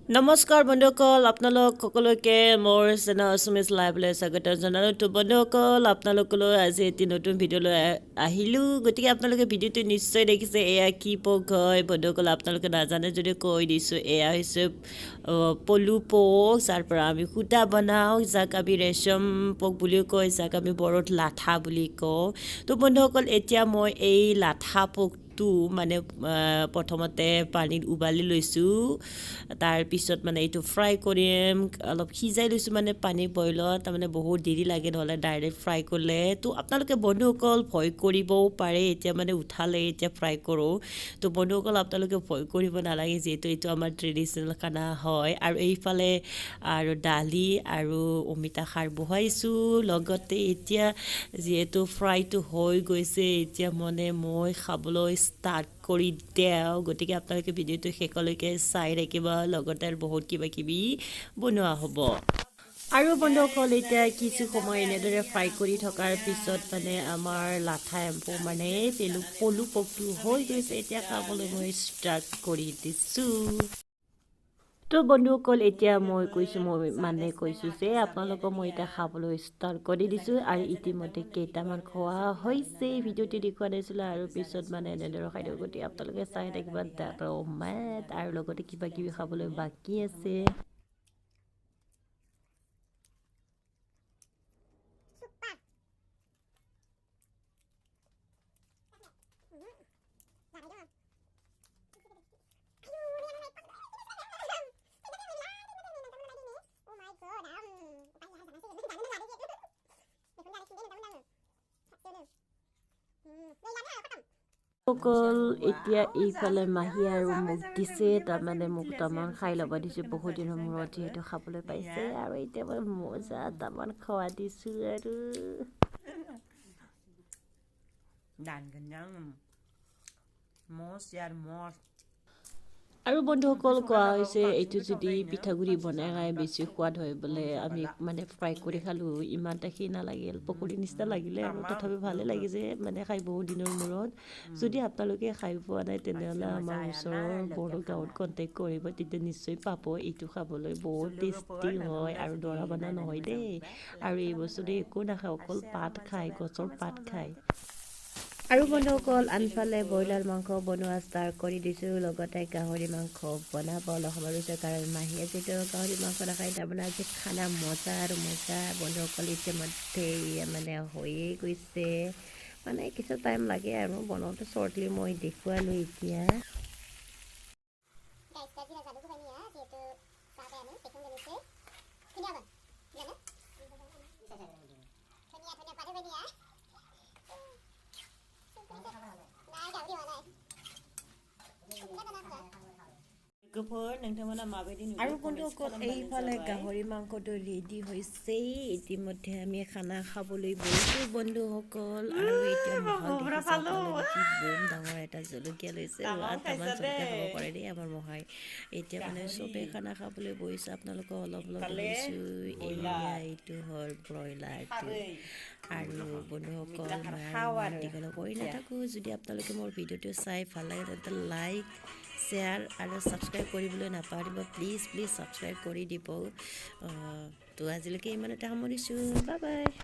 নমস্কাৰ বন্ধুসকল আপোনালোক সকলোকে মোৰ চেনেল সুমিছ লাইভলৈ স্বাগত জনালোঁ তো বন্ধুসকল আপোনালোকলৈ আজি এটি নতুন ভিডিঅ'লৈ আহিলোঁ গতিকে আপোনালোকে ভিডিঅ'টো নিশ্চয় দেখিছে এয়া কি পোক হয় বন্ধুসকল আপোনালোকে নাজানে যদি কৈ দিছোঁ এয়া হৈছে পলু পোক যাৰ পৰা আমি সূতা বনাওঁ যাক আমি ৰেচম পোক বুলিও কয় যাক আমি বড়োত লাঠা বুলি কওঁ তো বন্ধুসকল এতিয়া মই এই লাঠা পোক মানে প্ৰথমতে পানীত উবালি লৈছোঁ তাৰপিছত মানে এইটো ফ্ৰাই কৰিম অলপ সিজাই লৈছোঁ মানে পানী বইলত তাৰমানে বহুত দেৰি লাগে নহ'লে ডাইৰেক্ট ফ্ৰাই কৰিলে তো আপোনালোকে বন্ধুসকল ভয় কৰিবও পাৰে এতিয়া মানে উঠালে এতিয়া ফ্ৰাই কৰোঁ তো বন্ধুসকল আপোনালোকে ভয় কৰিব নালাগে যিহেতু এইটো আমাৰ ট্ৰেডিশ্যনেল খানা হয় আৰু এইফালে আৰু দালি আৰু অমিতা খাৰ বহাইছোঁ লগতে এতিয়া যিহেতু ফ্ৰাইটো হৈ গৈছে এতিয়া মানে মই খাবলৈ ষ্টাৰ্ট কৰি দিওঁ গতিকে আপোনালোকে ভিডিঅ'টো শেষলৈকে চাই থাকিব লগতে আৰু বহুত কিবা কিবি বনোৱা হ'ব আৰু বন্ধুসকল এতিয়া কিছু সময় এনেদৰে ফ্ৰাই কৰি থকাৰ পিছত মানে আমাৰ লাঠা এম্পো মানে পলু পোকটো হৈ গৈছে এতিয়া খাবলৈ মই ষ্টাৰ্ট কৰি দিছোঁ তো বন্ধুসকল এতিয়া মই কৈছোঁ যে আপোনালোকক মই এতিয়া খাবলৈ ষ্টাৰ্ট কৰি দিছোঁ আৰু ইতিমধ্যে কেইটামান খোৱা হৈছে ভিডিঅ'টো দেখুওৱা নাছিলোঁ আৰু পিছত মানে এনেদৰে খাই দিওঁ গতিকে আপোনালোকে চাই থাকিব আৰু লগতে কিবা কিবি খাবলৈ বাকী আছে সকল এতিয়া এইফালে মাহী আৰু মোক দিছে তাৰমানে মোক তামান খাই ল'ব দিছোঁ বহুত দিনৰ মূৰত যিহেতু খাবলৈ পাইছে আৰু এতিয়া মই মজা তামান খোৱা দিছোঁ আৰু আৰু বন্ধুসকল কোৱা হৈছে এইটো যদি পিঠাগুড়ি বনাই খাই বেছি সোৱাদ হয় বোলে আমি মানে ফ্ৰাই কৰি খালোঁ ইমান এটা সেই নালাগিল পকৰি নিচিনা লাগিলে আৰু তথাপি ভালে লাগিছে মানে খাই বহুত দিনৰ মূৰত যদি আপোনালোকে খাই পোৱা নাই তেনেহ'লে আমাৰ ওচৰৰ বড়ো গাঁৱত কণ্টেক্ট কৰিব তেতিয়া নিশ্চয় পাব এইটো খাবলৈ বহুত টেষ্টি হয় আৰু দৰা বনা নহয় দেই আৰু এই বস্তুটো একো নাখায় অকল পাত খায় গছৰ পাত খায় আৰু বন্ধুসকল আনফালে ব্ৰইলাৰ মাংস বনোৱা ষ্টাৰ্ট কৰি দিছোঁ লগতে গাহৰি মাংস বনাব অলপ সময় লৈছে কাৰণ মাহীয়ে যিটো গাহৰি মাংস নাখায় তাৰমানে আজি খানা মজা আৰু মজা বন্ধুসকল ইতিমধ্যে মানে হৈয়ে গৈছে মানে কিছু টাইম লাগে আৰু বনাওঁতে শ্বৰ্টলি মই দেখুৱালোঁ এতিয়া আৰু বন্ধুসকল এইফালে গাহৰি মাংসটো ৰেডি হৈছে ইতিমধ্যে আমি খানা খাবলৈ বহিছোঁ বন্ধুসকল আৰু এতিয়া বম ডাঙৰ এটা জলকীয়া লৈছে তামান জলকীয়া খাব পাৰে দেই আমাৰ মহাই এতিয়া মানে চবেই খানা খাবলৈ বহিছোঁ আপোনালোকক অলপ দিছোঁ এইটো হ'ল ব্ৰইলাৰটো আৰু বন্ধুসকল মই দীঘল কৰি নাথাকোঁ যদি আপোনালোকে মোৰ ভিডিঅ'টো চাই ভাল লাগে তেন্তে লাইক শ্বেয়াৰ আৰু ছাবস্ক্ৰাইব কৰিবলৈ নাপাহৰিব প্লিজ ছাবস্ক্ৰাইব কৰি দিব তো আজিলৈকে ইমানতে সামৰিছোঁ বাই বাই